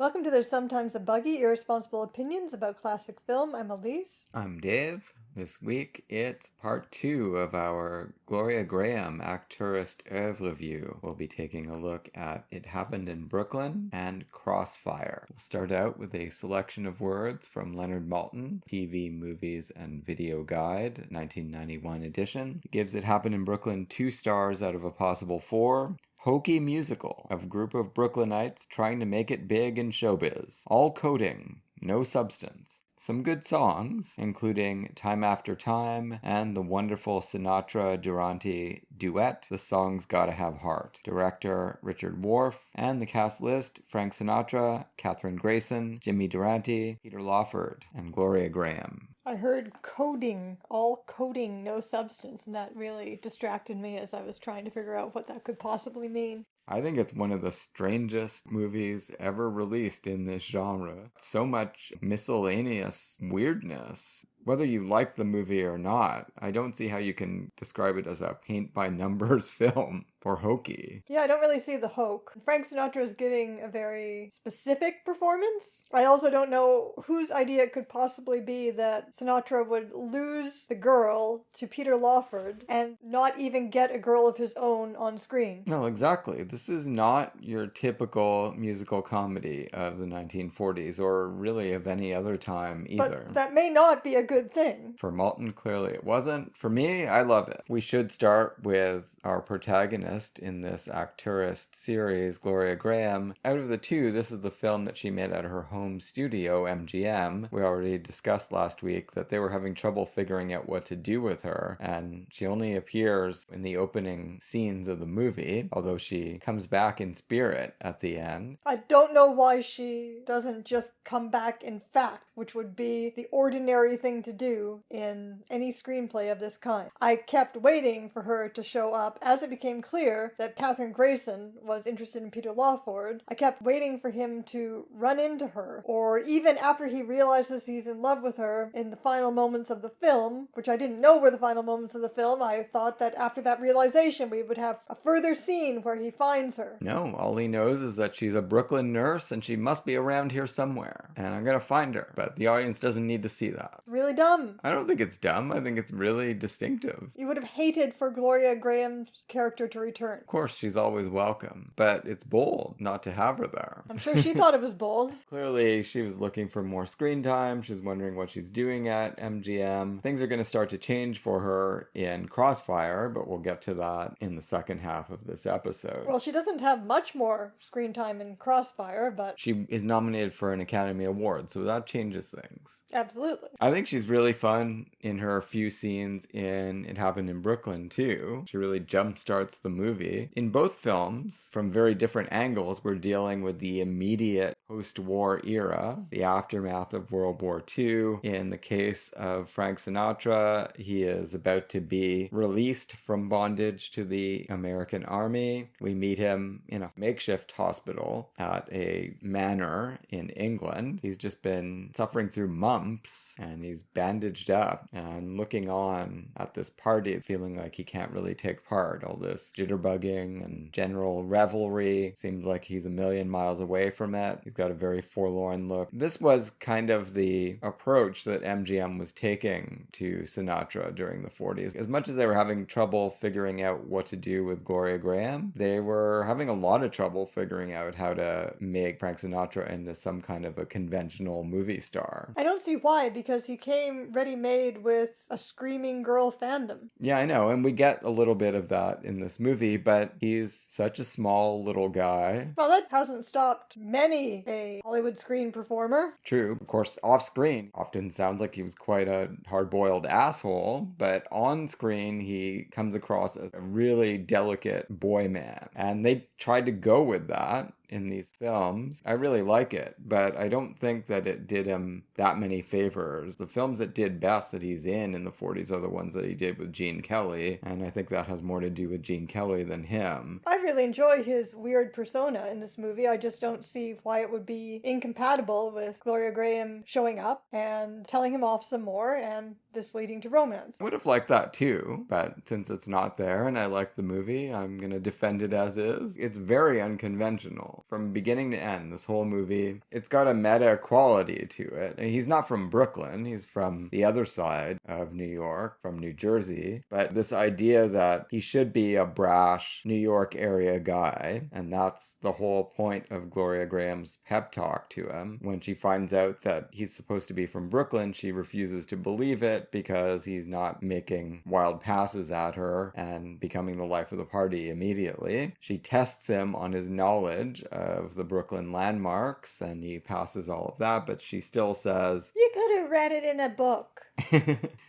Welcome to There's Sometimes a Buggy, Irresponsible Opinions about Classic Film. I'm Elise. I'm Dave. This week it's part 2 of our Gloria Grahame Acteur-Oeuvre-view. We'll be taking a look at It Happened in Brooklyn and Crossfire. We'll start out with a selection of words from Leonard Maltin, TV, Movies, and Video Guide, 1991 edition. He gives It Happened in Brooklyn 2 stars out of a possible 4. Hokey musical of a group of Brooklynites trying to make it big in showbiz. All coding, no substance. Some good songs, including Time After Time and the wonderful Sinatra-Durante duet, The Song's Gotta Have Heart. Director Richard Whorf, and the cast list, Frank Sinatra, Kathryn Grayson, Jimmy Durante, Peter Lawford, and Gloria Grahame. I heard coding, all coding, no substance, and that really distracted me as I was trying to figure out what that could possibly mean. I think it's one of the strangest movies ever released in this genre. So much miscellaneous weirdness. Whether you like the movie or not, I don't see how you can describe it as a paint-by-numbers film or hokey. Yeah, I don't really see the hoke. Frank Sinatra is giving a very specific performance. I also don't know whose idea it could possibly be that Sinatra would lose the girl to Peter Lawford and not even get a girl of his own on screen. No, exactly. This is not your typical musical comedy of the 1940s, or really of any other time either. But that may not be a good thing. For Maltin, clearly it wasn't. For me, I love it. We should start with our protagonist in this Acteurist series, Gloria Grahame. Out of the two, this is the film that she made at her home studio, MGM. We already discussed last week that they were having trouble figuring out what to do with her, and she only appears in the opening scenes of the movie, although she comes back in spirit at the end. I don't know why she doesn't just come back in fact, which would be the ordinary thing to do in any screenplay of this kind. I kept waiting for her to show up as it became clear that Kathryn Grayson was interested in Peter Lawford. I kept waiting for him to run into her, or even after he realizes he's in love with her in the final moments of the film, which I didn't know were the final moments of the film. I thought that after that realization we would have a further scene where he finds her. No, all he knows is that she's a Brooklyn nurse and she must be around here somewhere, and I'm gonna find her. But the audience doesn't need to see that. Really dumb. I don't think it's dumb. I think it's really distinctive. You would have hated for Gloria Grahame's character to return. Of course, she's always welcome, but it's bold not to have her there. I'm sure she thought it was bold. Clearly, she was looking for more screen time. She's wondering what she's doing at MGM. Things are going to start to change for her in Crossfire, but we'll get to that in the second half of this episode. Well, she doesn't have much more screen time in Crossfire, but she is nominated for an Academy Award, so that changes things. Absolutely. I think she's really fun in her few scenes in It Happened in Brooklyn, too. She really jumpstarts the movie. In both films, from very different angles, we're dealing with the immediate post-war era, the aftermath of World War II. In the case of Frank Sinatra, he is about to be released from bondage to the American Army. We meet him in a makeshift hospital at a manor in England. He's just been suffering through mumps, and he's bandaged up and looking on at this party, feeling like he can't really take part. All this jitterbugging and general revelry. Seems like he's a million miles away from it. He's got a very forlorn look. This was kind of the approach that MGM was taking to Sinatra during the 40s. As much as they were having trouble figuring out what to do with Gloria Grahame, they were having a lot of trouble figuring out how to make Frank Sinatra into some kind of a conventional movie star. I don't see why, because he came ready-made with a screaming girl fandom. Yeah, I know, and we get a little bit of that in this movie, but he's such a small little guy. Well, that hasn't stopped many a Hollywood screen performer. True. Of course, off-screen often sounds like he was quite a hard-boiled asshole, but on-screen he comes across as a really delicate boy man. And they tried to go with that in these films. I really like it, but I don't think that it did him that many favors. The films that did best that he's in the 40s are the ones that he did with Gene Kelly, and I think that has more to do with Gene Kelly than him. I really enjoy his weird persona in this movie. I just don't see why it would be incompatible with Gloria Grahame showing up and telling him off some more and this leading to romance. I would have liked that too, but since it's not there and I like the movie, I'm going to defend it as is. It's very unconventional. From beginning to end, this whole movie, it's got a meta quality to it. And he's not from Brooklyn, he's from the other side of New York, from New Jersey. But this idea that he should be a brash New York area guy, and that's the whole point of Gloria Grahame's pep talk to him. When she finds out that he's supposed to be from Brooklyn, she refuses to believe it because he's not making wild passes at her and becoming the life of the party immediately. She tests him on his knowledge of the Brooklyn landmarks, and he passes all of that, but she still says, "You could have read it in a book."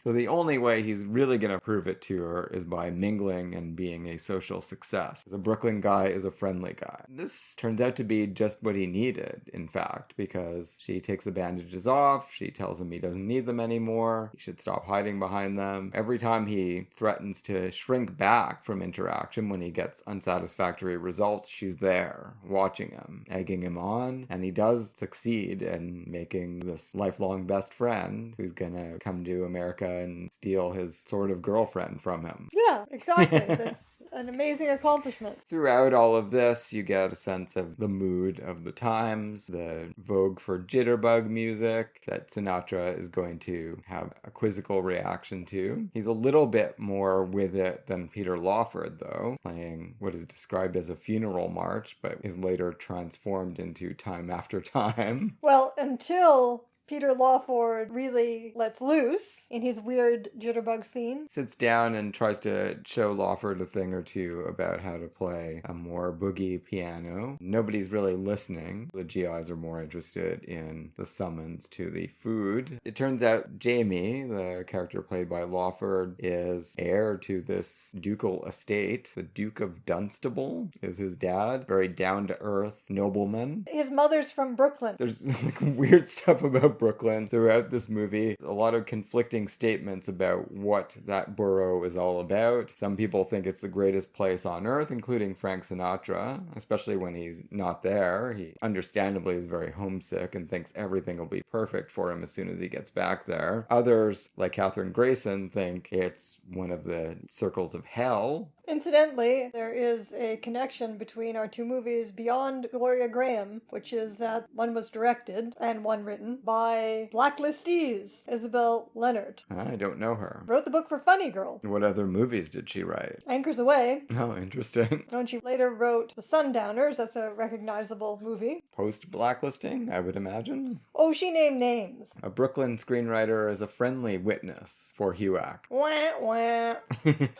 So the only way he's really going to prove it to her is by mingling and being a social success. The Brooklyn guy is a friendly guy. This turns out to be just what he needed, in fact, because she takes the bandages off, she tells him he doesn't need them anymore, he should stop hiding behind them. Every time he threatens to shrink back from interaction when he gets unsatisfactory results, she's there, watching him, egging him on, and he does succeed in making this lifelong best friend who's gonna come to America and steal his sort of girlfriend from him. Yeah, exactly. That's an amazing accomplishment. Throughout all of this, you get a sense of the mood of the times, the vogue for jitterbug music that Sinatra is going to have a quizzical reaction to. He's a little bit more with it than Peter Lawford, though, playing what is described as a funeral march, but is later transformed into Time After Time. Well, until Peter Lawford really lets loose in his weird jitterbug scene. Sits down and tries to show Lawford a thing or two about how to play a more boogie piano. Nobody's really listening. The GIs are more interested in the summons to the food. It turns out Jamie, the character played by Lawford, is heir to this ducal estate. The Duke of Dunstable is his dad. Very down-to-earth nobleman. His mother's from Brooklyn. There's like weird stuff about Brooklyn throughout this movie. A lot of conflicting statements about what that borough is all about. Some people think it's the greatest place on earth, including Frank Sinatra, especially when he's not there. He understandably is very homesick and thinks everything will be perfect for him as soon as he gets back there. Others, like Catherine Grayson, think it's one of the circles of hell. Incidentally, there is a connection between our two movies beyond Gloria Grahame, which is that one was directed and one written by Blacklistees, Isabel Leonard. I don't know her. Wrote the book for Funny Girl. What other movies did she write? Anchors Away. Oh, interesting. And she later wrote The Sundowners. That's a recognizable movie. Post-blacklisting, I would imagine. Oh, she named names. A Brooklyn screenwriter is a friendly witness for HUAC. Wah, wah.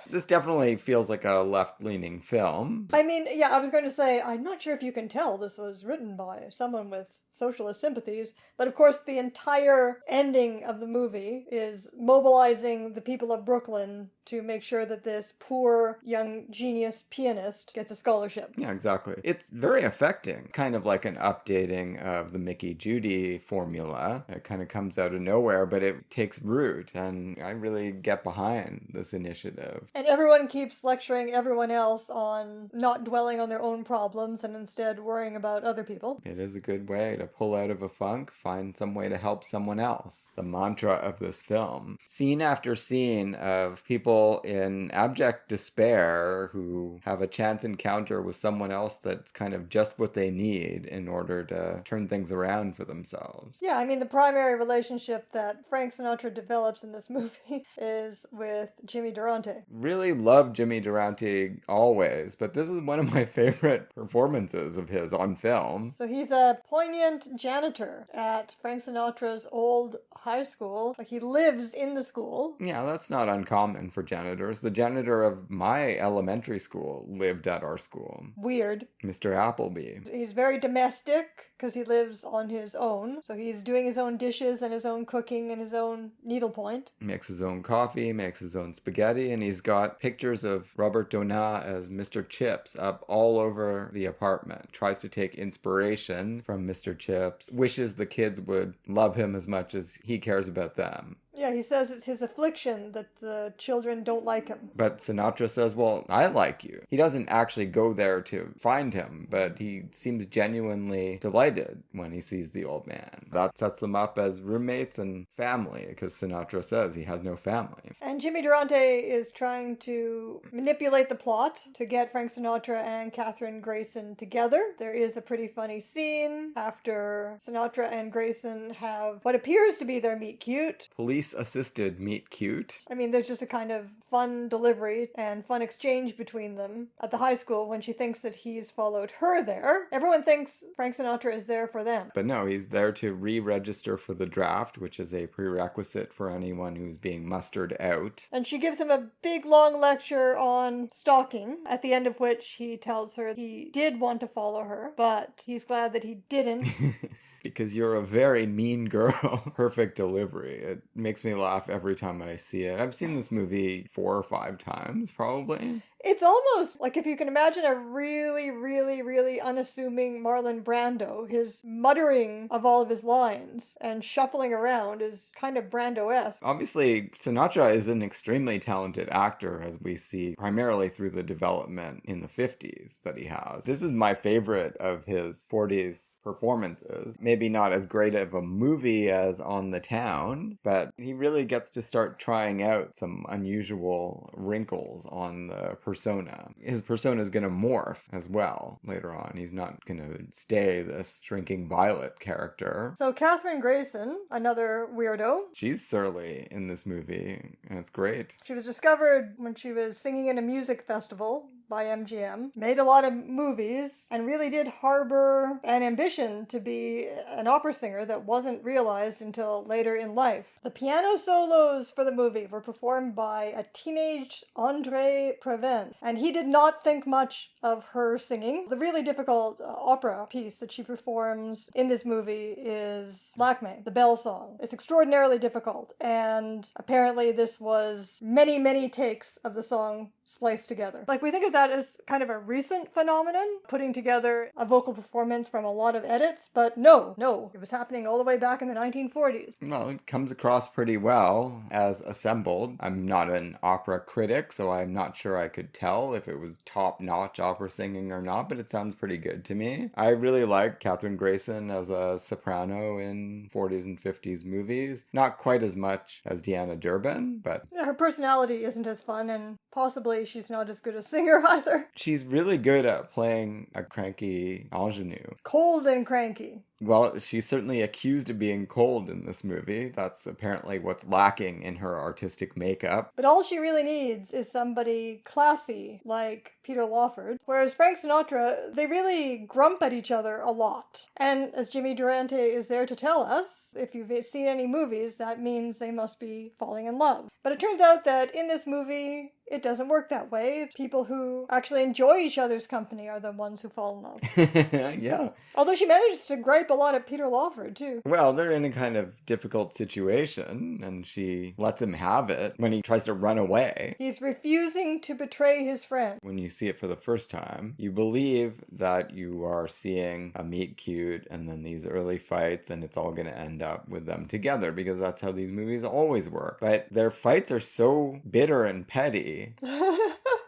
This definitely feels like a left-leaning film. I mean, yeah, I was going to say, I'm not sure if you can tell this was written by someone with socialist sympathies, but of course the entire ending of the movie is mobilizing the people of Brooklyn to make sure that this poor young genius pianist gets a scholarship. Yeah, exactly. It's very affecting. Kind of like an updating of the Mickey Judy formula. It kind of comes out of nowhere, but it takes root, and I really get behind this initiative. And everyone keeps lecturing everyone else on not dwelling on their own problems and instead worrying about other people. It is a good way to pull out of a funk, find some way to help someone else. The mantra of this film. Scene after scene of people in abject despair who have a chance encounter with someone else that's kind of just what they need in order to turn things around for themselves. Yeah, I mean, the primary relationship that Frank Sinatra develops in this movie is with Jimmy Durante. Really love Jimmy Durante always, but this is one of my favorite performances of his on film. So he's a poignant janitor at Frank Sinatra's old high school. Like, he lives in the school. Yeah, that's not uncommon for janitors. The janitor of my elementary school lived at our school. Weird. Mr. Appleby. He's very domestic because he lives on his own. So he's doing his own dishes and his own cooking and his own needlepoint. Makes his own coffee, makes his own spaghetti, and he's got pictures of Robert Donat as Mr. Chips up all over the apartment. Tries to take inspiration from Mr. Chips. Wishes the kids would love him as much as he cares about them. Yeah, he says it's his affliction that the children don't like him. But Sinatra says, well, I like you. He doesn't actually go there to find him, but he seems genuinely delighted when he sees the old man. That sets them up as roommates and family, because Sinatra says he has no family. And Jimmy Durante is trying to manipulate the plot to get Frank Sinatra and Katherine Grayson together. There is a pretty funny scene after Sinatra and Grayson have what appears to be their meet cute. Police-assisted meet cute. I mean, there's just a kind of fun delivery and fun exchange between them at the high school when she thinks that he's followed her there. Everyone thinks Frank Sinatra is there for them. But no, he's there to re-register for the draft, which is a prerequisite for anyone who's being mustered out. And she gives him a big long lecture on stalking, at the end of which he tells her he did want to follow her, but he's glad that he didn't. Because you're a very mean girl. Perfect delivery. It makes me laugh every time I see it. I've seen this movie 4 or 5 times, probably. It's almost like if you can imagine a really, really, really unassuming Marlon Brando, his muttering of all of his lines and shuffling around is kind of Brando-esque. Obviously, Sinatra is an extremely talented actor, as we see primarily through the development in the 50s that he has. This is my favorite of his 40s performances. Maybe not as great of a movie as On the Town, but he really gets to start trying out some unusual wrinkles on the persona. His persona is going to morph as well later on. He's not going to stay this shrinking violet character. So Katherine Grayson, another weirdo. She's surly in this movie, and it's great. She was discovered when she was singing in a music festival by MGM, made a lot of movies, and really did harbor an ambition to be an opera singer that wasn't realized until later in life. The piano solos for the movie were performed by a teenage André Previn, and he did not think much of her singing. The really difficult opera piece that she performs in this movie is Lakme, the Bell Song. It's extraordinarily difficult, and apparently this was many, many takes of the song spliced together. Like, we think of that as kind of a recent phenomenon, putting together a vocal performance from a lot of edits, but no, it was happening all the way back in the 1940s. Well, it comes across pretty well as assembled. I'm not an opera critic, so I'm not sure I could tell if it was top-notch opera singing or not, but it sounds pretty good to me. I really like Katherine Grayson as a soprano in 40s and 50s movies. Not quite as much as Deanna Durbin, but... yeah, her personality isn't as fun, and possibly she's not as good a singer either. She's really good at playing a cranky ingenue. Cold and cranky. Well, she's certainly accused of being cold in this movie. That's apparently what's lacking in her artistic makeup. But all she really needs is somebody classy, like Peter Lawford. Whereas Frank Sinatra, they really grump at each other a lot. And as Jimmy Durante is there to tell us, if you've seen any movies, that means they must be falling in love. But it turns out that in this movie, it doesn't work that way. People who actually enjoy each other's company are the ones who fall in love. Yeah. Although she manages to gripe a lot at Peter Lawford, too. Well, they're in a kind of difficult situation, and she lets him have it when he tries to run away. He's refusing to betray his friend. When you see it for the first time, you believe that you are seeing a meet cute and then these early fights, and it's all going to end up with them together, because that's how these movies always work. But their fights are so bitter and petty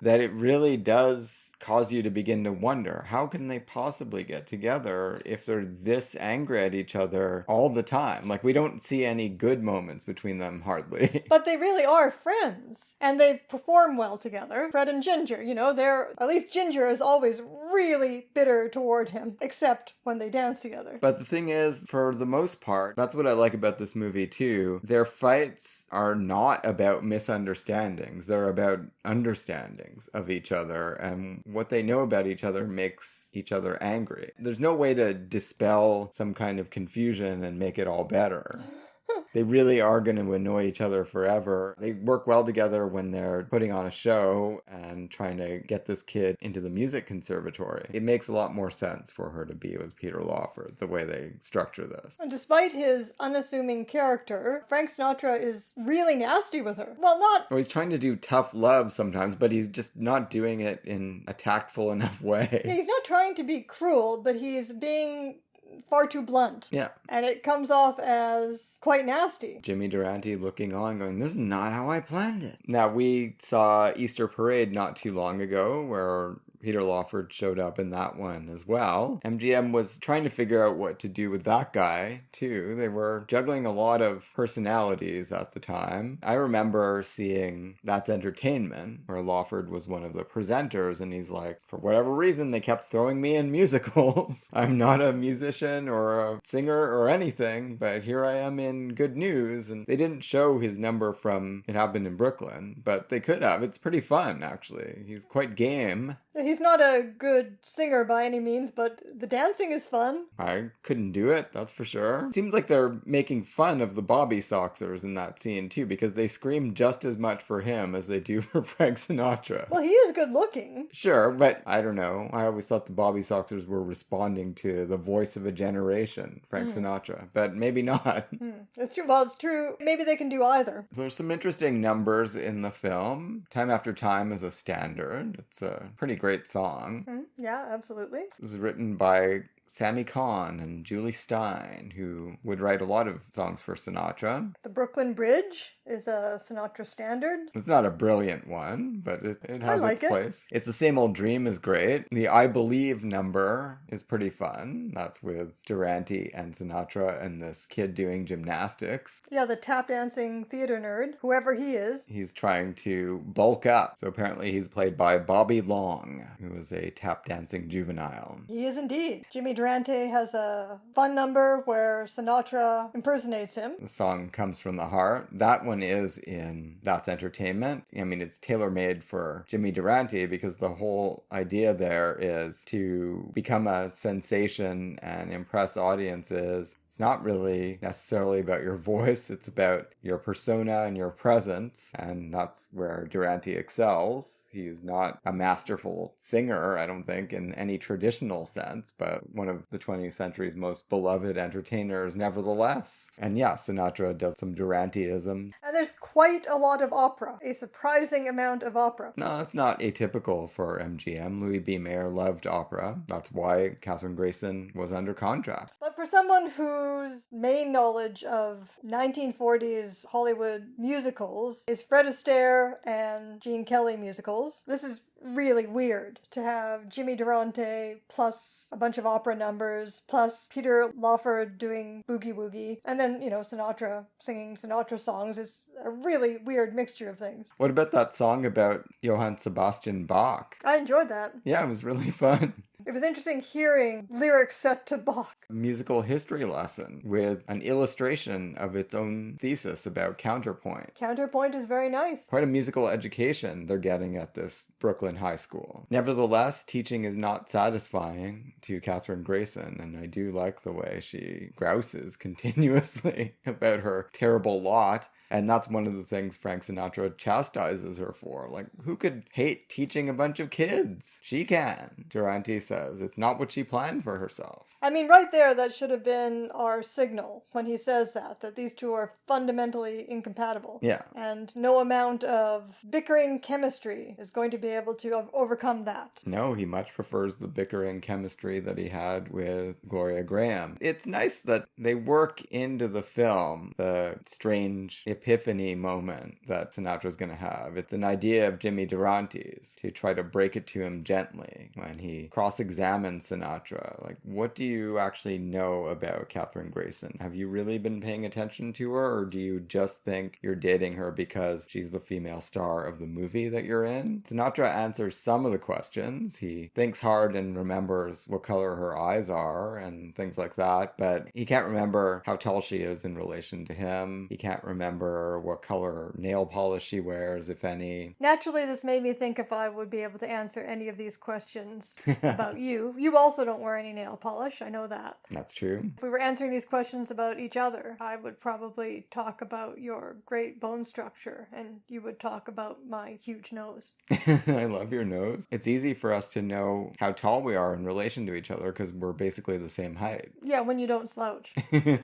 that it really does cause you to begin to wonder, how can they possibly get together if they're this angry at each other all the time? Like, we don't see any good moments between them, hardly. But they really are friends, and they perform well together. Fred and Ginger, at least Ginger is always really bitter toward him, except when they dance together. But the thing is, for the most part, that's what I like about this movie too. Their fights are not about misunderstandings. They're about understandings of each other, and what they know about each other makes each other angry. There's no way to dispel some kind of confusion and make it all better. They really are going to annoy each other forever. They work well together when they're putting on a show and trying to get this kid into the music conservatory. It makes a lot more sense for her to be with Peter Lawford, the way they structure this. And despite his unassuming character, Frank Sinatra is really nasty with her. Well, Well, he's trying to do tough love sometimes, but he's just not doing it in a tactful enough way. He's not trying to be cruel, but he's being far too blunt. Yeah. And it comes off as quite nasty. Jimmy Durante looking on going, this is not how I planned it. Now, we saw Easter Parade not too long ago where Peter Lawford showed up in that one as well. MGM was trying to figure out what to do with that guy, too. They were juggling a lot of personalities at the time. I remember seeing That's Entertainment, where Lawford was one of the presenters, and he's like, for whatever reason, they kept throwing me in musicals. I'm not a musician or a singer or anything, but here I am in Good News. And they didn't show his number from It Happened in Brooklyn, but they could have. It's pretty fun, actually. He's quite game. He's not a good singer by any means, but the dancing is fun. I couldn't do it, that's for sure. Seems like they're making fun of the Bobby Soxers in that scene, too, because they scream just as much for him as they do for Frank Sinatra. Well, he is good looking. Sure, but I don't know. I always thought the Bobby Soxers were responding to the voice of a generation, Frank Sinatra, but maybe not. It's true. Well, it's true. Maybe they can do either. So there's some interesting numbers in the film. Time After Time is a standard. It's a pretty great song. Yeah, absolutely. It was written by Sammy Cahn and Julie Stein, who would write a lot of songs for Sinatra. The Brooklyn Bridge is a Sinatra standard. It's not a brilliant one, but it has like its place. It's The Same Old Dream is great. The I Believe number is pretty fun. That's with Durante and Sinatra and this kid doing gymnastics. Yeah, the tap dancing theater nerd, whoever he is. He's trying to bulk up. So apparently he's played by Bobby Long, who is a tap dancing juvenile. He is indeed. Jimmy Durante has a fun number where Sinatra impersonates him. The song Comes from the Heart. That one is in That's Entertainment. I mean, it's tailor-made for Jimmy Durante because the whole idea there is to become a sensation and impress audiences. It's not really necessarily about your voice, it's about your persona and your presence, and that's where Durante excels. He's not a masterful singer, I don't think, in any traditional sense, but one of the 20th century's most beloved entertainers nevertheless. And yeah, Sinatra does some Duranteism. And there's quite a lot of opera, a surprising amount of opera. No, it's not atypical for MGM. Louis B. Mayer loved opera. That's why Kathryn Grayson was under contract. But for someone whose main knowledge of 1940s Hollywood musicals is Fred Astaire and Gene Kelly musicals, this is really weird to have Jimmy Durante plus a bunch of opera numbers plus Peter Lawford doing boogie woogie and then, Sinatra singing Sinatra songs. It's a really weird mixture of things. What about that song about Johann Sebastian Bach? I enjoyed that. Yeah, it was really fun. It was interesting hearing lyrics set to Bach. A musical history lesson with an illustration of its own thesis about counterpoint. Counterpoint is very nice. Quite a musical education they're getting at this Brooklyn high school. Nevertheless, teaching is not satisfying to Kathryn Grayson, and I do like the way she grouses continuously about her terrible lot. And that's one of the things Frank Sinatra chastises her for. Like, who could hate teaching a bunch of kids? She can. Durante says it's not what she planned for herself. I mean, right there, that should have been our signal when he says that these two are fundamentally incompatible. Yeah. And no amount of bickering chemistry is going to be able to overcome that. No, he much prefers the bickering chemistry that he had with Gloria Grahame. It's nice that they work into the film the strange epiphany moment that Sinatra's going to have. It's an idea of Jimmy Durante's to try to break it to him gently when he cross-examines Sinatra. Like, what do you actually know about Kathryn Grayson? Have you really been paying attention to her, or do you just think you're dating her because she's the female star of the movie that you're in? Sinatra answers some of the questions. He thinks hard and remembers what color her eyes are and things like that, but he can't remember how tall she is in relation to him. He can't remember her, what color nail polish she wears, if any. Naturally, this made me think if I would be able to answer any of these questions about you. You also don't wear any nail polish, I know that. That's true. If we were answering these questions about each other, I would probably talk about your great bone structure, and you would talk about my huge nose. I love your nose. It's easy for us to know how tall we are in relation to each other because we're basically the same height. Yeah, when you don't slouch.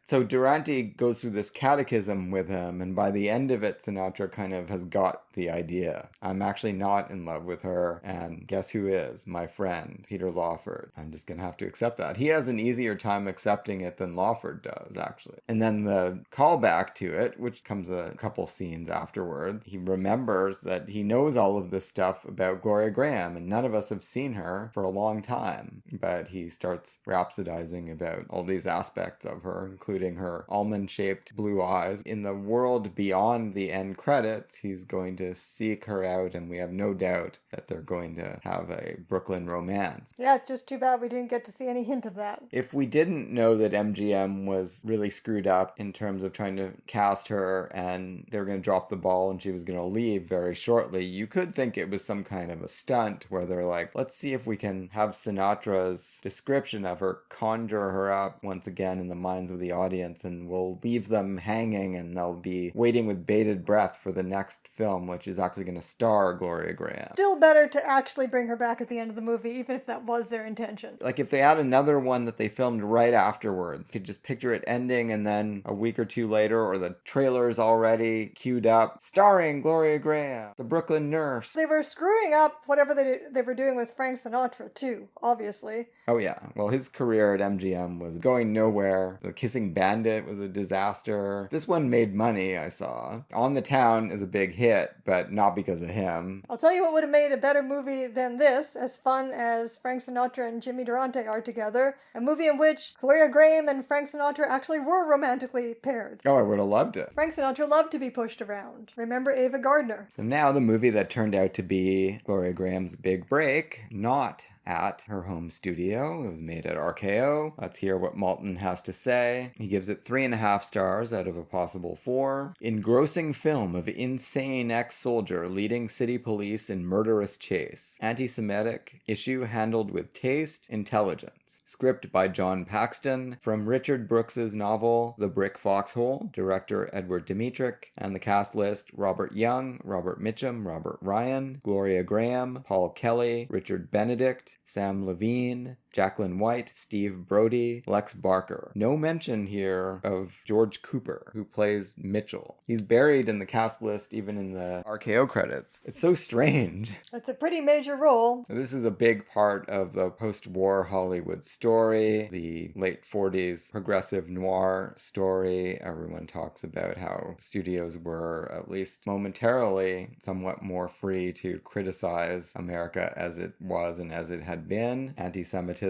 So Durante goes through this catechism with him, and by the end of it, Sinatra kind of has got the idea. I'm actually not in love with her, and guess who is? My friend, Peter Lawford. I'm just gonna have to accept that. He has an easier time accepting it than Lawford does, actually. And then the callback to it, which comes a couple scenes afterwards, he remembers that he knows all of this stuff about Gloria Grahame, and none of us have seen her for a long time. But he starts rhapsodizing about all these aspects of her, including her almond-shaped blue eyes. In the world beyond the end credits, he's going to seek her out, and we have no doubt that they're going to have a Brooklyn romance. Yeah, it's just too bad we didn't get to see any hint of that. If we didn't know that MGM was really screwed up in terms of trying to cast her and they were going to drop the ball and she was going to leave very shortly, you could think it was some kind of a stunt where they're like, let's see if we can have Sinatra's description of her conjure her up once again in the minds of the audience, and we'll leave them hanging and they'll be waiting with bated breath for the next film, which is actually going to star Gloria Grahame. Still better to actually bring her back at the end of the movie, even if that was their intention. Like if they had another one that they filmed right afterwards, you could just picture it ending and then a week or two later, or the trailer's already queued up, starring Gloria Grahame, the Brooklyn nurse. They were screwing up whatever they were doing with Frank Sinatra, too, obviously. Oh yeah, well his career at MGM was going nowhere. The Kissing Bandit was a disaster. This one made money, I saw. On the Town is a big hit, but not because of him. I'll tell you what would have made a better movie than this, as fun as Frank Sinatra and Jimmy Durante are together. A movie in which Gloria Grahame and Frank Sinatra actually were romantically paired. Oh, I would have loved it. Frank Sinatra loved to be pushed around. Remember Ava Gardner? So now the movie that turned out to be Gloria Grahame's big break, not at her home studio. It was made at RKO. Let's hear what Maltin has to say. He gives it 3.5 stars out of a possible 4. Engrossing film of insane ex-soldier leading city police in murderous chase. Anti-Semitic issue handled with taste, intelligence. Script by John Paxton. From Richard Brooks's novel The Brick Foxhole. Director Edward Dmytryk. And the cast list: Robert Young, Robert Mitchum, Robert Ryan, Gloria Grahame, Paul Kelly, Richard Benedict, Sam Levine, Jacqueline White, Steve Brody, Lex Barker. No mention here of George Cooper, who plays Mitchell. He's buried in the cast list, even in the RKO credits. It's so strange. It's a pretty major role. This is a big part of the post-war Hollywood story, the late 40s progressive noir story. Everyone talks about how studios were, at least momentarily, somewhat more free to criticize America as it was and as it had been. Anti-Semitism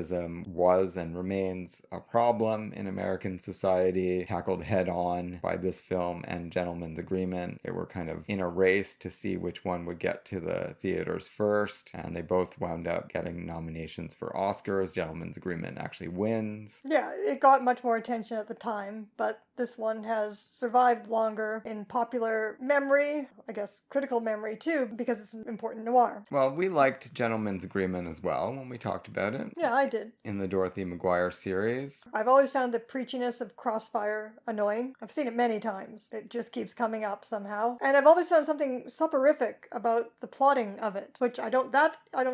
was and remains a problem in American society, tackled head-on by this film and Gentleman's Agreement. They were kind of in a race to see which one would get to the theaters first, and they both wound up getting nominations for Oscars. Gentleman's Agreement actually wins. Yeah, it got much more attention at the time, but this one has survived longer in popular memory, I guess critical memory too, because it's an important noir. Well, we liked Gentleman's Agreement as well when we talked about it. Yeah, I did. In the Dorothy Maguire series. I've always found the preachiness of Crossfire annoying. I've seen it many times. It just keeps coming up somehow. And I've always found something soporific about the plotting of it, which I don't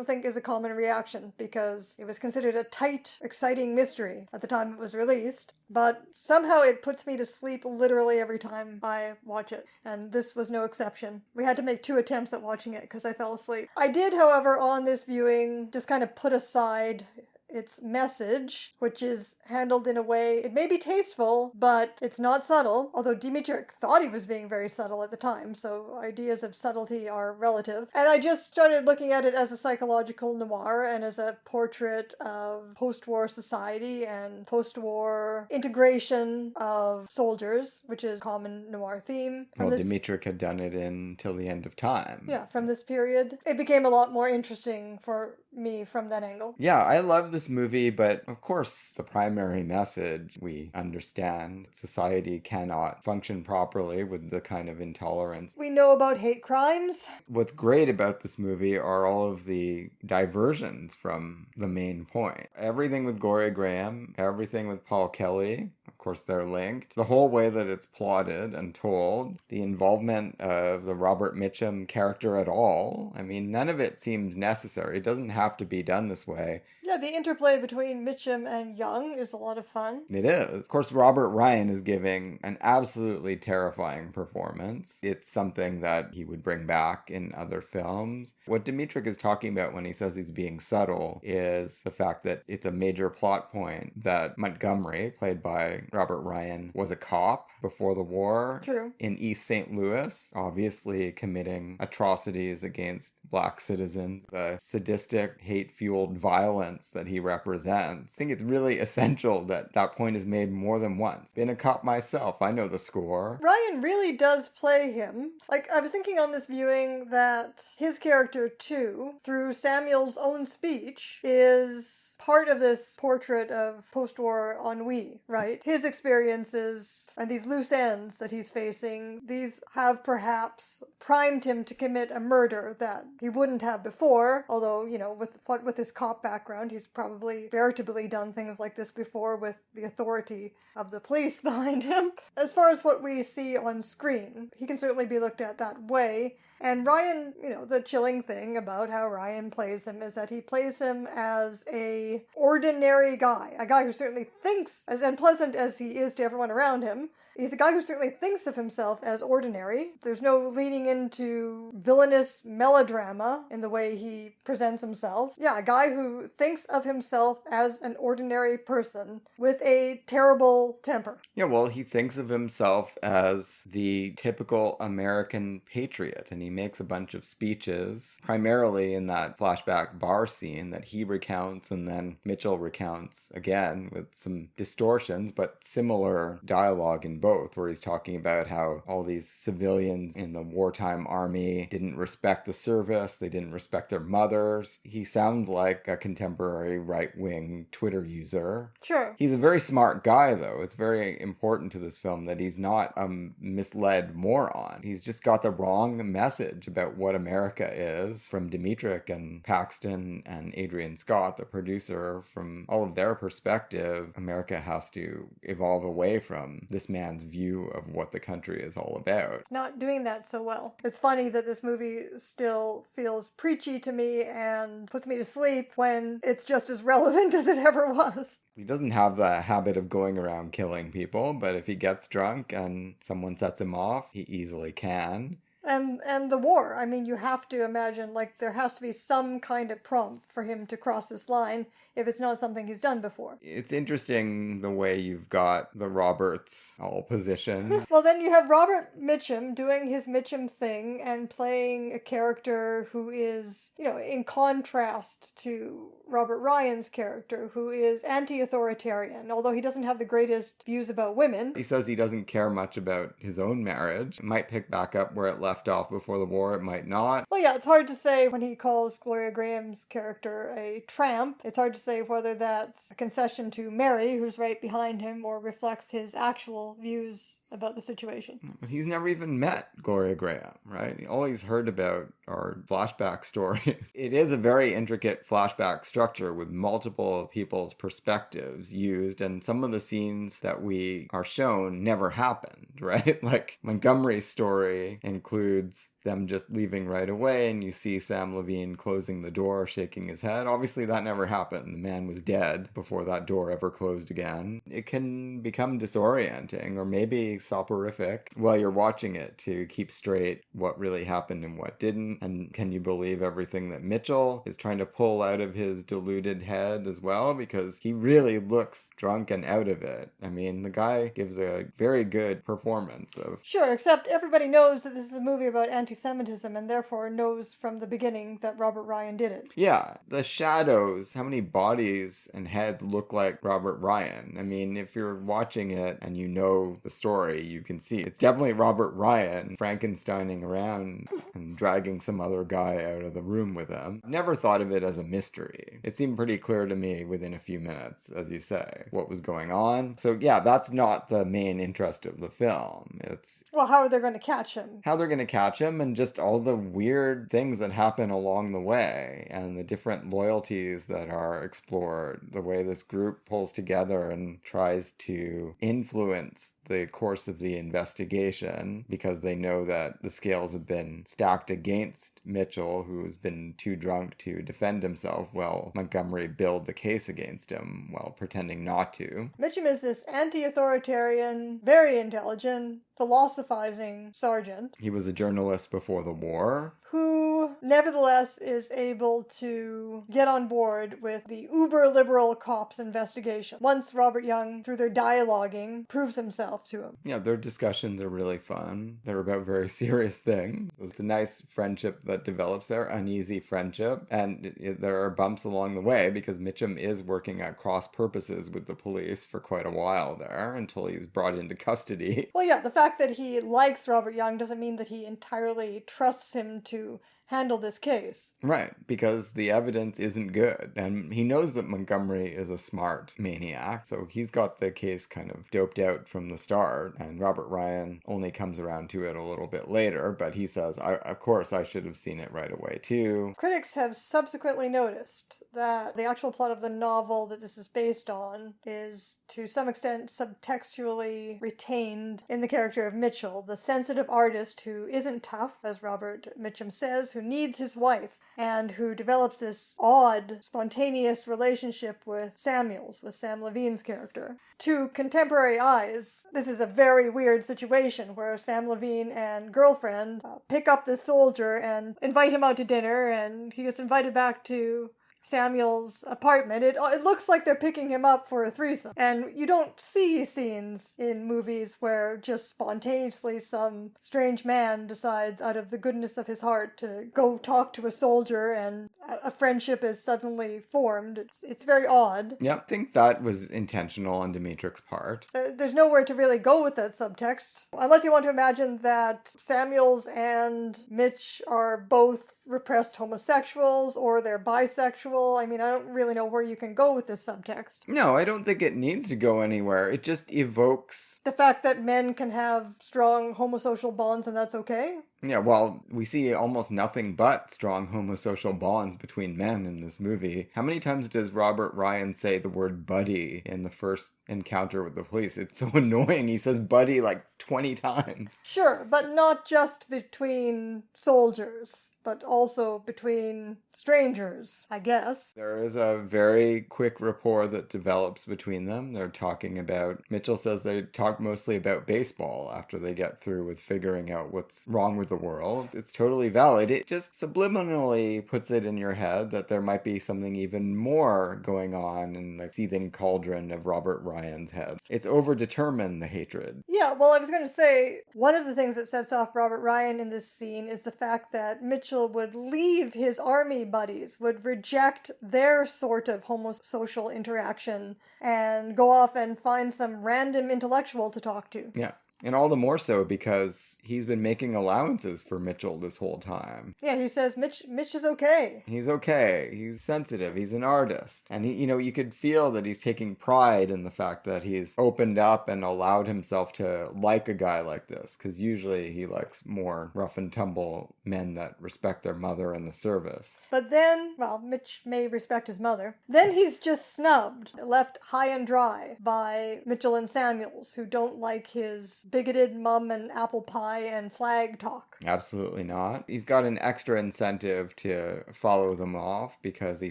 think is a common reaction, because it was considered a tight, exciting mystery at the time it was released. But somehow it puts me to sleep literally every time I watch it. And this was no exception. We had to make 2 attempts at watching it because I fell asleep. I did, however, on this viewing, just kind of put aside its message, which is handled in a way, it may be tasteful, but it's not subtle, although Dmytryk thought he was being very subtle at the time, so ideas of subtlety are relative. And I just started looking at it as a psychological noir and as a portrait of post-war society and post-war integration of soldiers, which is a common noir theme. Well, Dmytryk had done it in Till the End of Time. Yeah, from this period. It became a lot more interesting for me from that angle. Yeah, I love the this movie, but of course the primary message we understand. Society cannot function properly with the kind of intolerance. We know about hate crimes. What's great about this movie are all of the diversions from the main point. Everything with Gloria Grahame, everything with Paul Kelly. Of course, they're linked. The whole way that it's plotted and told, the involvement of the Robert Mitchum character at all. I mean, none of it seems necessary. It doesn't have to be done this way. Yeah, the interplay between Mitchum and Young is a lot of fun. It is. Of course, Robert Ryan is giving an absolutely terrifying performance. It's something that he would bring back in other films. What Dmytryk is talking about when he says he's being subtle is the fact that it's a major plot point that Montgomery, played by Robert Ryan, was a cop before the war. True. In East St. Louis, obviously committing atrocities against black citizens, the sadistic, hate-fueled violence that he represents. I think it's really essential that that point is made more than once. Been a cop myself, I know the score. Ryan really does play him. Like, I was thinking on this viewing that his character, too, through Samuel's own speech, is part of this portrait of post-war ennui, right? His experiences and these loose ends that he's facing, these have perhaps primed him to commit a murder that he wouldn't have before, although, you know, with his cop background, he's probably veritably done things like this before with the authority of the police behind him. As far as what we see on screen, he can certainly be looked at that way. And Ryan, you know, the chilling thing about how Ryan plays him is that he plays him as a ordinary guy, a guy who certainly thinks, as unpleasant as he is to everyone around him, he's a guy who certainly thinks of himself as ordinary. There's no leaning into villainous melodrama in the way he presents himself. Yeah, a guy who thinks of himself as an ordinary person with a terrible temper. Yeah, well, he thinks of himself as the typical American patriot, and he makes a bunch of speeches, primarily in that flashback bar scene that he recounts and then Mitchell recounts again with some distortions, but similar dialogue in both, where he's talking about how all these civilians in the wartime army didn't respect the service, they didn't respect their mothers. He sounds like a contemporary right-wing Twitter user. Sure. He's a very smart guy, though. It's very important to this film that he's not a misled moron. He's just got the wrong message about what America is from Dmytryk and Paxton and Adrian Scott, the producer. From all of their perspective, America has to evolve away from this man's view of what the country is all about. It's not doing that so well. It's funny that this movie still feels preachy to me and puts me to sleep when it's just as relevant as it ever was. He doesn't have the habit of going around killing people, but if he gets drunk and someone sets him off, he easily can. And the war. I mean, you have to imagine, like, there has to be some kind of prompt for him to cross this line if it's not something he's done before. It's interesting the way you've got the Roberts all positioned. Well, then you have Robert Mitchum doing his Mitchum thing and playing a character who is, you know, in contrast to Robert Ryan's character, who is anti-authoritarian, although he doesn't have the greatest views about women. He says he doesn't care much about his own marriage. It might pick back up where it left off before the war, it might not. Well, yeah, it's hard to say when he calls Gloria Grahame's character a tramp. It's hard to say whether that's a concession to Mary, who's right behind him, or reflects his actual views about the situation. But he's never even met Gloria Grahame, right? All he's heard about are flashback stories. It is a very intricate flashback structure with multiple people's perspectives used, and some of the scenes that we are shown never happened, right? Like Montgomery's story includes them just leaving right away, and you see Sam Levine closing the door, shaking his head. Obviously, that never happened. The man was dead before that door ever closed again. It can become disorienting, or maybe soporific, while you're watching it to keep straight what really happened and what didn't. And can you believe everything that Mitchell is trying to pull out of his deluded head as well? Because he really looks drunk and out of it. I mean, the guy gives a very good performance of... Sure, except everybody knows that this is a movie about anti anti-Semitism and therefore knows from the beginning that Robert Ryan did it. Yeah, the shadows, how many bodies and heads look like Robert Ryan? I mean, if you're watching it and you know the story, you can see it's definitely Robert Ryan Frankensteining around and dragging some other guy out of the room with him. Never thought of it as a mystery. It seemed pretty clear to me within a few minutes, as you say, what was going on. So yeah, that's not the main interest of the film. It's Well, how are they going to catch him? how they're going to catch him and just all the weird things that happen along the way and the different loyalties that are explored, the way this group pulls together and tries to influence the course of the investigation because they know that the scales have been stacked against Mitchell, who has been too drunk to defend himself while Montgomery builds a case against him while pretending not to. Mitchum is this anti-authoritarian, very intelligent, philosophizing sergeant He was a journalist before the war. who nevertheless is able to get on board with the uber-liberal cops' investigation once Robert Young, through their dialoguing, proves himself to him. Yeah, their discussions are really fun. They're about very serious things. It's a nice friendship that develops there, uneasy friendship. And there are bumps along the way because Mitchum is working at cross purposes with the police for quite a while there until he's brought into custody. Well, yeah, the fact that he likes Robert Young doesn't mean that he entirely trusts him to handle this case. Right, because the evidence isn't good. And he knows that Montgomery is a smart maniac, so he's got the case kind of doped out from the start. And Robert Ryan only comes around to it a little bit later, but he says, of course, I should have seen it right away, too. Critics have subsequently noticed that the actual plot of the novel that this is based on is, to some extent, subtextually retained in the character of Mitchell, the sensitive artist who isn't tough, as Robert Mitchum says, who needs his wife, and who develops this odd, spontaneous relationship with Samuels, with Sam Levine's character. To contemporary eyes, this is a very weird situation where Sam Levine and girlfriend pick up this soldier and invite him out to dinner, and he gets invited back to Samuel's apartment. It looks like they're picking him up for a threesome. And you don't see scenes in movies where just spontaneously some strange man decides out of the goodness of his heart to go talk to a soldier and a friendship is suddenly formed. It's very odd. Yeah, I think that was intentional on Dmytryk's part. There's nowhere to really go with that subtext. Unless you want to imagine that Samuels and Mitch are both repressed homosexuals or they're bisexual. I mean, I don't really know where you can go with this subtext. No, I don't think it needs to go anywhere. It just evokes the fact that men can have strong homosocial bonds and that's okay. Yeah, well, we see almost nothing but strong homosocial bonds between men in this movie. How many times does Robert Ryan say the word buddy in the first encounter with the police? It's so annoying. He says buddy like 20 times. Sure, but not just between soldiers, but also between strangers, I guess. There is a very quick rapport that develops between them. They're talking about, Mitchell says they talk mostly about baseball after they get through with figuring out what's wrong with the world. It's totally valid. It just subliminally puts it in your head that there might be something even more going on in the seething cauldron of Robert Ryan's head. It's overdetermined, the hatred. Yeah, well, I was going to say, one of the things that sets off Robert Ryan in this scene is the fact that Mitchell would leave his army buddies, would reject their sort of homosocial interaction and go off and find some random intellectual to talk to. Yeah. And all the more so because he's been making allowances for Mitchell this whole time. Yeah, he says Mitch is okay. He's okay. He's sensitive. He's an artist. And, you could feel that he's taking pride in the fact that he's opened up and allowed himself to like a guy like this. Because usually he likes more rough and tumble men that respect their mother and the service. But then, well, Mitch may respect his mother. Then he's just snubbed, left high and dry by Mitchell and Samuels, who don't like his bigoted mum and apple pie and flag talk. Absolutely not. He's got an extra incentive to follow them off because he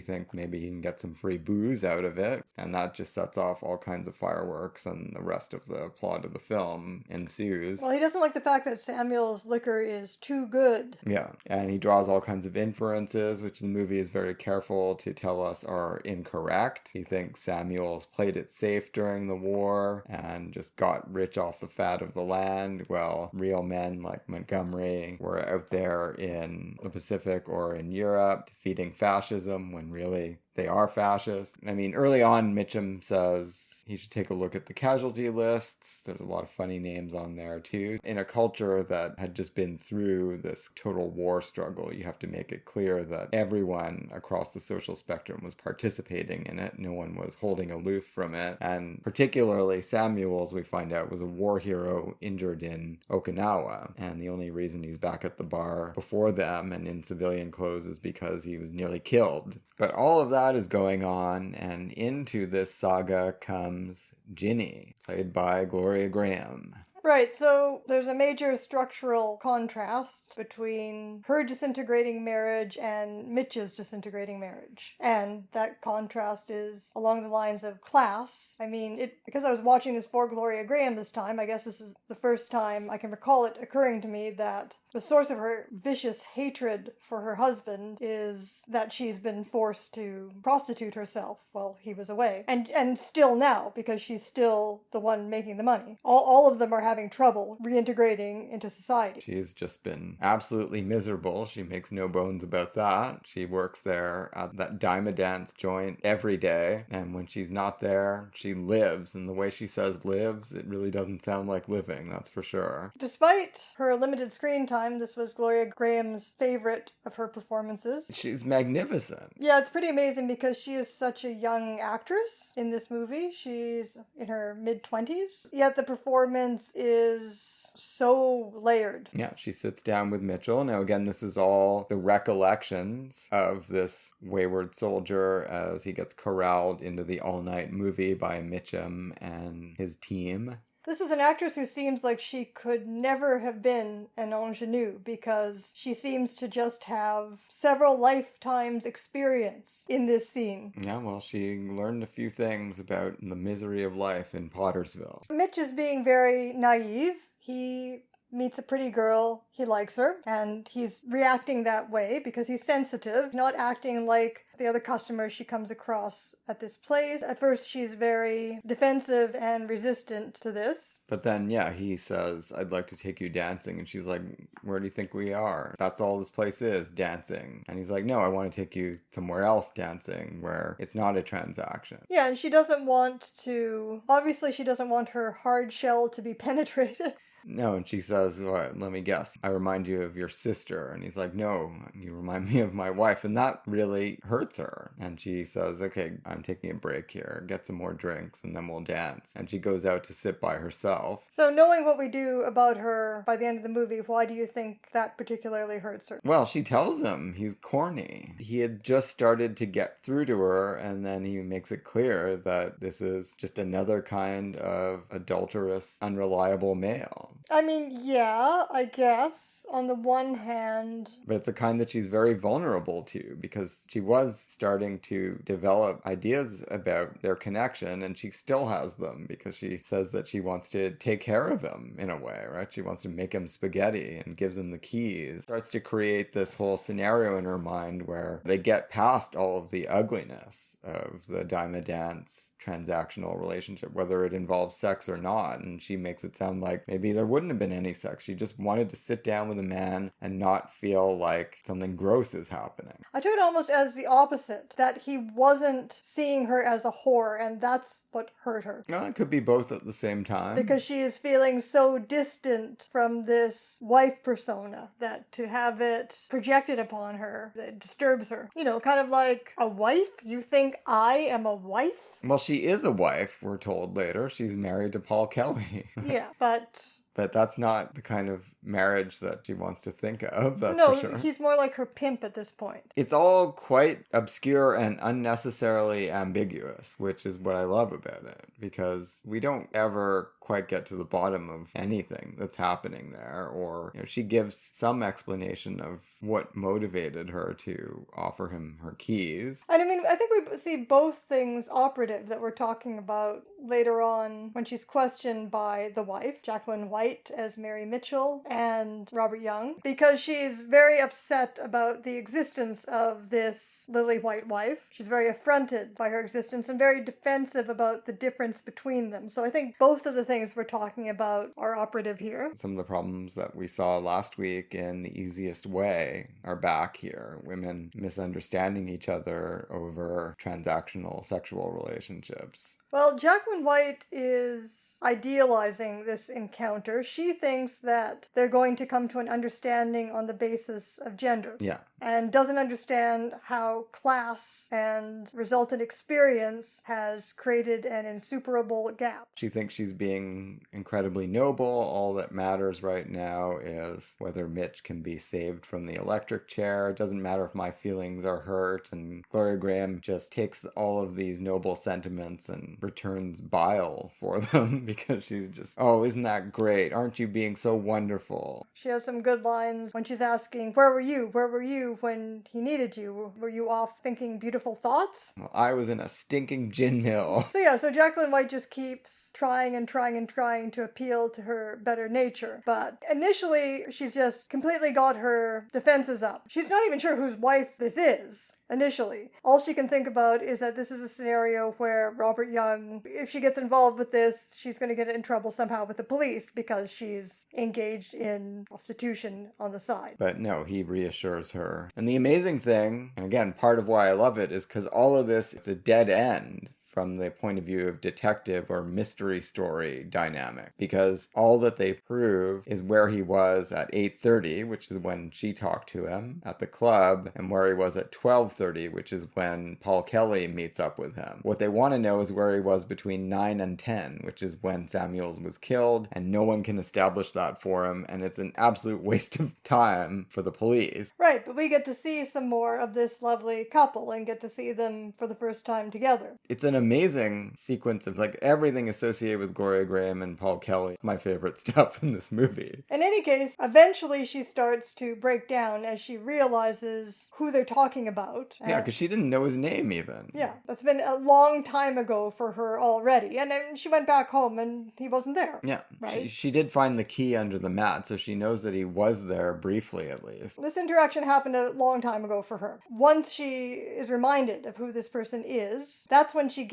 thinks maybe he can get some free booze out of it. And that just sets off all kinds of fireworks and the rest of the plot of the film ensues. Well, he doesn't like the fact that Samuel's liquor is too good. Yeah, and he draws all kinds of inferences, which the movie is very careful to tell us are incorrect. He thinks Samuel's played it safe during the war and just got rich off the fat of of the land, while real men like Montgomery were out there in the Pacific or in Europe defeating fascism when really they are fascist. I mean, early on, Mitchum says he should take a look at the casualty lists. There's a lot of funny names on there, too. In a culture that had just been through this total war struggle, you have to make it clear that everyone across the social spectrum was participating in it. No one was holding aloof from it. And particularly Samuels, we find out, was a war hero injured in Okinawa. And the only reason he's back at the bar before them and in civilian clothes is because he was nearly killed. But all of that is going on, and into this saga comes Ginny, played by Gloria Grahame. Right, so there's a major structural contrast between her disintegrating marriage and Mitch's disintegrating marriage. And that contrast is along the lines of class. I mean, because I was watching this for Gloria Grahame this time, I guess this is the first time I can recall it occurring to me that the source of her vicious hatred for her husband is that she's been forced to prostitute herself while he was away. And still now, because she's still the one making the money. All of them are having trouble reintegrating into society. She's just been absolutely miserable. She makes no bones about that. She works there at that dime-a-dance joint every day. And when she's not there, she lives. And the way she says lives, it really doesn't sound like living, that's for sure. Despite her limited screen time, this was Gloria Grahame's favorite of her performances. She's magnificent. Yeah, it's pretty amazing because she is such a young actress in this movie. She's in her mid-20s, yet the performance is so layered. Yeah, she sits down with Mitchell. Now, again, this is all the recollections of this wayward soldier as he gets corralled into the all-night movie by Mitchum and his team. This is an actress who seems like she could never have been an ingenue because she seems to just have several lifetimes experience in this scene. Yeah, well, she learned a few things about the misery of life in Pottersville. Mitch is being very naive. He meets a pretty girl, he likes her, and he's reacting that way because he's sensitive, not acting like the other customers she comes across at this place. At first, she's very defensive and resistant to this. But then, yeah, he says, I'd like to take you dancing. And she's like, where do you think we are? That's all this place is, dancing. And he's like, no, I want to take you somewhere else dancing where it's not a transaction. Yeah, and she doesn't want to... Obviously, she doesn't want her hard shell to be penetrated. No, and she says, what, let me guess, I remind you of your sister. And he's like, no, you remind me of my wife. And that really hurts her. And she says, okay, I'm taking a break here. Get some more drinks and then we'll dance. And she goes out to sit by herself. So knowing what we do about her by the end of the movie, why do you think that particularly hurts her? Well, she tells him he's corny. He had just started to get through to her, and then he makes it clear that this is just another kind of adulterous, unreliable male. I mean, yeah, I guess, on the one hand... But it's a kind that she's very vulnerable to, because she was starting to develop ideas about their connection, and she still has them, because she says that she wants to take care of him, in a way, right? She wants to make him spaghetti and gives him the keys. Starts to create this whole scenario in her mind where they get past all of the ugliness of the dime-a-dance transactional relationship, whether it involves sex or not. And she makes it sound like maybe there wouldn't have been any sex. She just wanted to sit down with a man and not feel like something gross is happening. I took it almost as the opposite, that he wasn't seeing her as a whore, and that's what hurt her. Well, it could be both at the same time. Because she is feeling so distant from this wife persona that to have it projected upon her, it disturbs her. You know, kind of like, a wife? You think I am a wife? Well, she is a wife, we're told later. She's married to Paul Kelly. Yeah, but... But that's not the kind of marriage that she wants to think of, that's no, for sure. He's more like her pimp at this point. It's all quite obscure and unnecessarily ambiguous, which is what I love about it, because we don't ever quite get to the bottom of anything that's happening there, or she gives some explanation of what motivated her to offer him her keys. And I mean, I think we see both things operative that we're talking about later on when she's questioned by the wife, Jacqueline White as Mary Mitchell, and Robert Young, because she's very upset about the existence of this Lily White wife. She's very affronted by her existence and very defensive about the difference between them. So I think both of the things things we're talking about are operative here. Some of the problems that we saw last week in The Easiest Way are back here. Women misunderstanding each other over transactional sexual relationships. Well, Jacqueline White is idealizing this encounter. She thinks that they're going to come to an understanding on the basis of gender. Yeah. And doesn't understand how class and resultant experience has created an insuperable gap. She thinks she's being incredibly noble. All that matters right now is whether Mitch can be saved from the electric chair. It doesn't matter if my feelings are hurt. And Gloria Grahame just takes all of these noble sentiments and returns bile for them because she's just, oh, isn't that great? Aren't you being so wonderful? She has some good lines when she's asking, where were you? Where were you when he needed you? Were you off thinking beautiful thoughts? Well, I was in a stinking gin mill. So Jacqueline White just keeps trying and trying and trying to appeal to her better nature. But initially, she's just completely got her defenses up. She's not even sure whose wife this is. Initially, all she can think about is that this is a scenario where Robert Young, if she gets involved with this, she's going to get in trouble somehow with the police because she's engaged in prostitution on the side. But no, he reassures her. And the amazing thing, and again, part of why I love it, is because all of this, it's a dead end from the point of view of detective or mystery story dynamic, because all that they prove is where he was at 8:30, which is when she talked to him at the club, and where he was at 12:30, which is when Paul Kelly meets up with him. What they want to know is where he was between 9 and 10, which is when Samuels was killed, and no one can establish that for him, and it's an absolute waste of time for the police. Right, but we get to see some more of this lovely couple and get to see them for the first time together. It's an amazing sequence of like everything associated with Gloria Grahame and Paul Kelly. My favorite stuff in this movie. In any case, eventually she starts to break down as she realizes who they're talking about. Yeah, because she didn't know his name even. Yeah, that's been a long time ago for her already. And then she went back home and he wasn't there. Yeah, right? She did find the key under the mat, so she knows that he was there briefly at least. This interaction happened a long time ago for her. Once she is reminded of who this person is, that's when she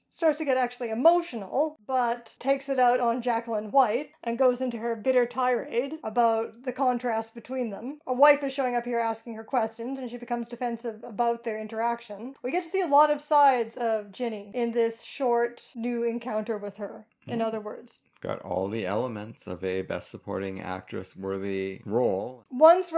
starts to get actually emotional, but takes it out on Jacqueline White and goes into her bitter tirade about the contrast between them. A wife is showing up here asking her questions, and she becomes defensive about their interaction. We get to see a lot of sides of Ginny in this short new encounter with her, in other words. Got all the elements of a Best Supporting Actress worthy role. Once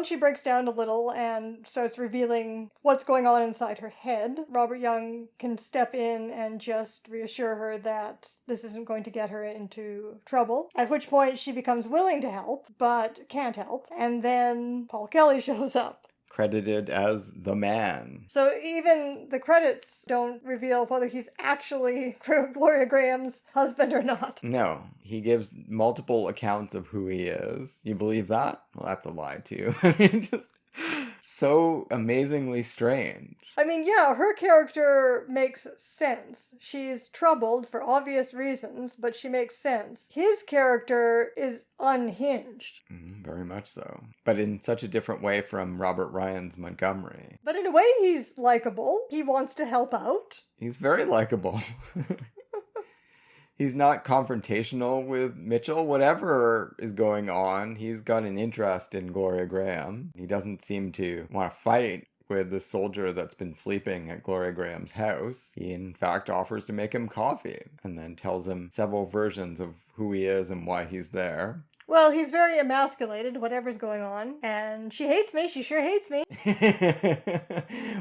she breaks down a little and starts revealing what's going on inside her head, Robert Young can step in and just reassure her that this isn't going to get her into trouble, at which point she becomes willing to help, but can't help, and then Paul Kelly shows up. Credited as the man. So even the credits don't reveal whether he's actually Gloria Grahame's husband or not. No, he gives multiple accounts of who he is. You believe that? Well, that's a lie too. I mean, just so amazingly strange. I mean, yeah, her character makes sense. She's troubled for obvious reasons, but she makes sense. His character is unhinged. Very much so. But in such a different way from Robert Ryan's Montgomery. But in a way, he's likable. He wants to help out. He's very likable. He's not confrontational with Mitchell. Whatever is going on, he's got an interest in Gloria Grahame. He doesn't seem to want to fight with the soldier that's been sleeping at Gloria Grahame's house. He, in fact, offers to make him coffee and then tells him several versions of who he is and why he's there. Well, he's very emasculated, whatever's going on. And she hates me. She sure hates me.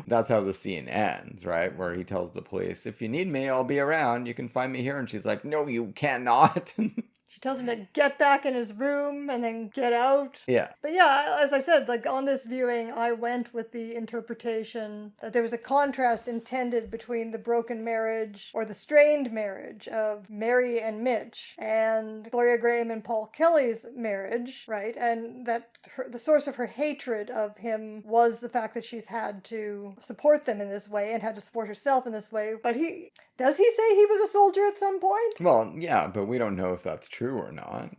That's how the scene ends, right? Where he tells the police, if you need me, I'll be around. You can find me here. And she's like, no, you cannot. She tells him to get back in his room and then get out. Yeah. But yeah, as I said, like on this viewing, I went with the interpretation that there was a contrast intended between the broken marriage or the strained marriage of Mary and Mitch and Gloria Grahame and Paul Kelly's marriage, right? And that the source of her hatred of him was the fact that she's had to support them in this way and had to support herself in this way. But does he say he was a soldier at some point? Well, yeah, but we don't know if that's true or not.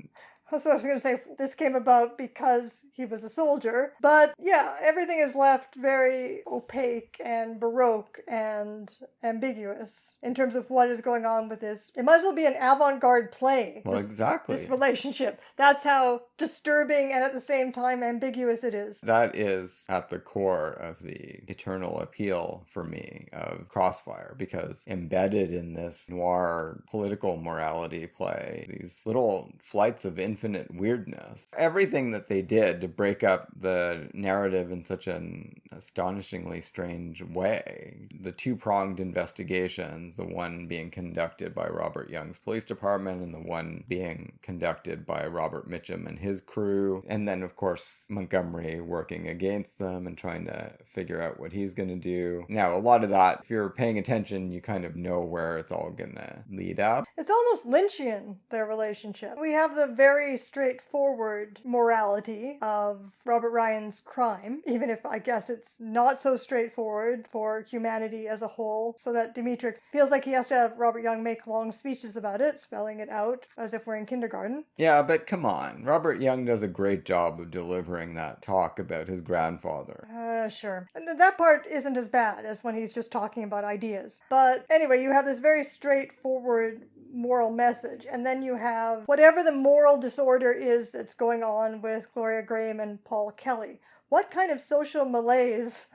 So I was going to say this came about because he was a soldier. But yeah, everything is left very opaque and baroque and ambiguous in terms of what is going on with this. It might as well be an avant-garde play. Well, exactly. This relationship. That's how disturbing and at the same time ambiguous it is. That is at the core of the eternal appeal for me of Crossfire, because embedded in this noir political morality play, these little flights of infinite weirdness, everything that they did to break up the narrative in such an astonishingly strange way. The two-pronged investigations, the one being conducted by Robert Young's police department and the one being conducted by Robert Mitchum and his crew, and then of course Montgomery working against them and trying to figure out what he's going to do. Now, a lot of that, if you're paying attention, you kind of know where it's all going to lead up. It's almost Lynchian, their relationship. We have the very straightforward morality of Robert Ryan's crime, even if I guess it's not so straightforward for humanity as a whole, so that Dmytryk feels like he has to have Robert Young make long speeches about it, spelling it out as if we're in kindergarten. Yeah, but come on. Robert Young does a great job of delivering that talk about his grandfather. Sure. That part isn't as bad as when he's just talking about ideas. But anyway, you have this very straightforward moral message, and then you have whatever the moral disorder is that's going on with Gloria Grahame and Paul Kelly. What kind of social malaise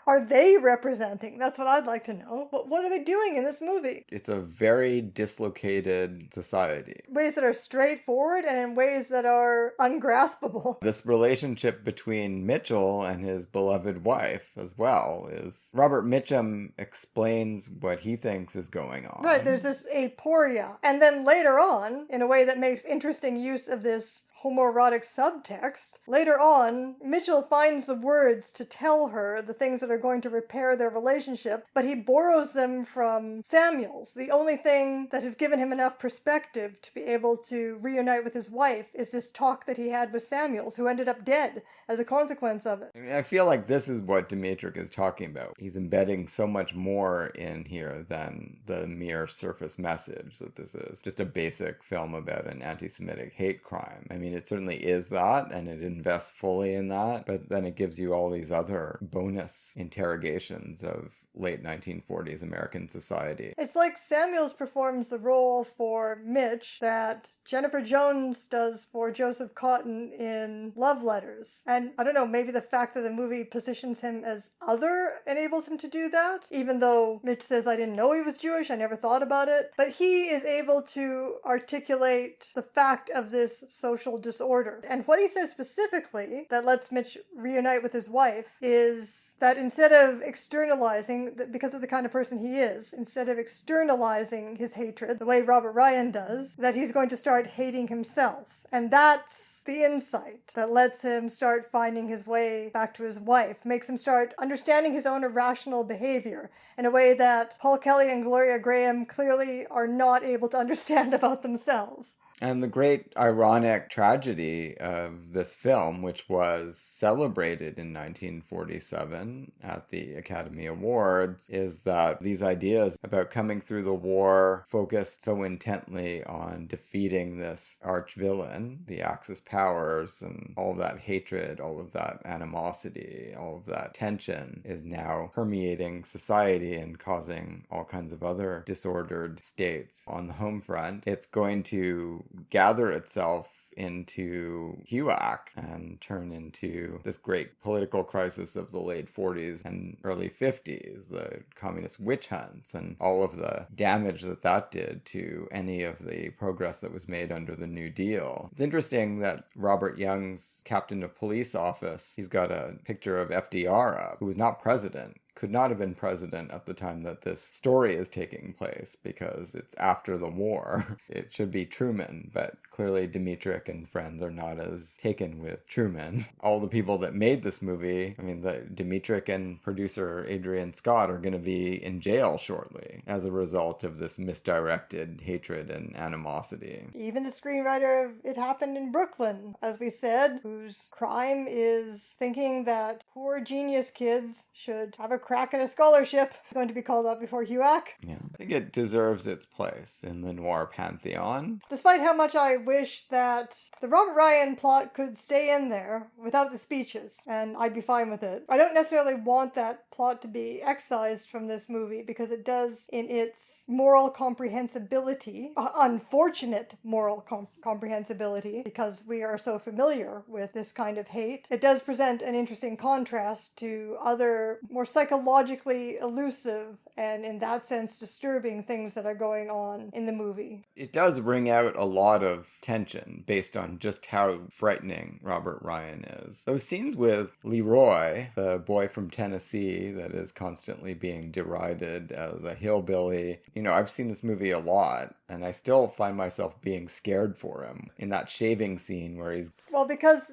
are they representing? That's what I'd like to know. What are they doing in this movie? It's a very dislocated society. Ways that are straightforward and in ways that are ungraspable. This relationship between Mitchell and his beloved wife as well is... Robert Mitchum explains what he thinks is going on. Right, there's this aporia. And then later on, in a way that makes interesting use of this homoerotic subtext, later on, Mitchell finds the words to tell her the things that are going to repair their relationship, but he borrows them from Samuels. The only thing that has given him enough perspective to be able to reunite with his wife is this talk that he had with Samuels, who ended up dead as a consequence of it. I mean, I feel like this is what Dmytryk is talking about. He's embedding so much more in here than the mere surface message that this is just a basic film about an anti-Semitic hate crime. I mean, it certainly is that, and it invests fully in that, but then it gives you all these other bonus interrogations of late 1940s American society. It's like Samuels performs the role for Mitch that Jennifer Jones does for Joseph Cotton in Love Letters. And I don't know, maybe the fact that the movie positions him as other enables him to do that, even though Mitch says, I didn't know he was Jewish, I never thought about it. But he is able to articulate the fact of this social disorder. And what he says specifically that lets Mitch reunite with his wife is that instead of externalizing, because of the kind of person he is, instead of externalizing his hatred the way Robert Ryan does, that he's going to start hating himself. And that's the insight that lets him start finding his way back to his wife, makes him start understanding his own irrational behavior in a way that Paul Kelly and Gloria Grahame clearly are not able to understand about themselves. And the great ironic tragedy of this film, which was celebrated in 1947 at the Academy Awards, is that these ideas about coming through the war focused so intently on defeating this arch-villain, the Axis powers, and all of that hatred, all of that animosity, all of that tension is now permeating society and causing all kinds of other disordered states. On the home front, it's going to gather itself into HUAC and turn into this great political crisis of the late 40s and early 50s, the communist witch hunts and all of the damage that that did to any of the progress that was made under the New Deal. It's interesting that Robert Young's captain of police office, he's got a picture of FDR up, who was not president. Could not have been president at the time that this story is taking place because it's after the war. It should be Truman, but clearly Dmytryk and friends are not as taken with Truman. All the people that made this movie, I mean, the Dmytryk and producer Adrian Scott are going to be in jail shortly as a result of this misdirected hatred and animosity. Even the screenwriter of It Happened in Brooklyn, as we said, whose crime is thinking that poor genius kids should have a crack at a scholarship. It's going to be called up before HUAC. Yeah, I think it deserves its place in the noir pantheon. Despite how much I wish that the Robert Ryan plot could stay in there without the speeches, and I'd be fine with it. I don't necessarily want that plot to be excised from this movie because it does, in its moral comprehensibility, unfortunate moral comprehensibility, because we are so familiar with this kind of hate, it does present an interesting contrast to other more psychologically elusive and in that sense disturbing things that are going on in the movie. It does bring out a lot of tension based on just how frightening Robert Ryan is. Those scenes with Leroy, the boy from Tennessee that is constantly being derided as a hillbilly, I've seen this movie a lot, and I still find myself being scared for him in that shaving scene where he's... Well, because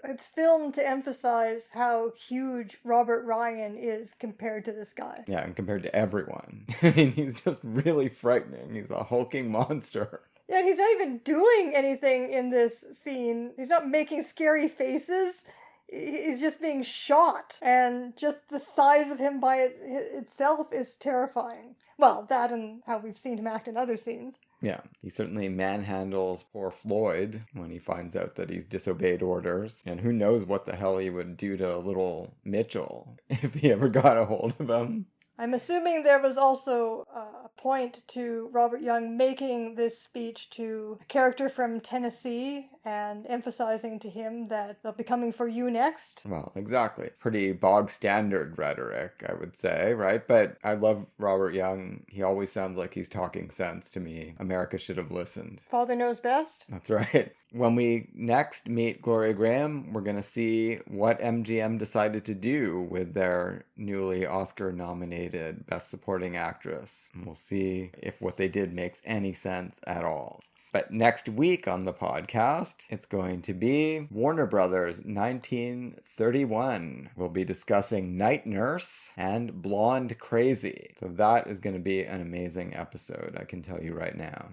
it's filmed to emphasize how huge Robert Ryan is compared to this guy. Yeah, and compared to everyone. I mean, he's just really frightening. He's a hulking monster. Yeah, and he's not even doing anything in this scene. He's not making scary faces. He's just being shot. And just the size of him by itself is terrifying. Well, that and how we've seen him act in other scenes. Yeah, he certainly manhandles poor Floyd when he finds out that he's disobeyed orders. And who knows what the hell he would do to little Mitchell if he ever got a hold of him. I'm assuming there was also a point to Robert Young making this speech to a character from Tennessee and emphasizing to him that they'll be coming for you next. Well, exactly. Pretty bog standard rhetoric, I would say, right? But I love Robert Young. He always sounds like he's talking sense to me. America should have listened. Father knows best. That's right. When we next meet Gloria Grahame, we're going to see what MGM decided to do with their newly Oscar-nominated Best Supporting Actress. And we'll see if what they did makes any sense at all. But next week on the podcast, it's going to be Warner Brothers 1931. We'll be discussing Night Nurse and Blonde Crazy. So that is going to be an amazing episode, I can tell you right now.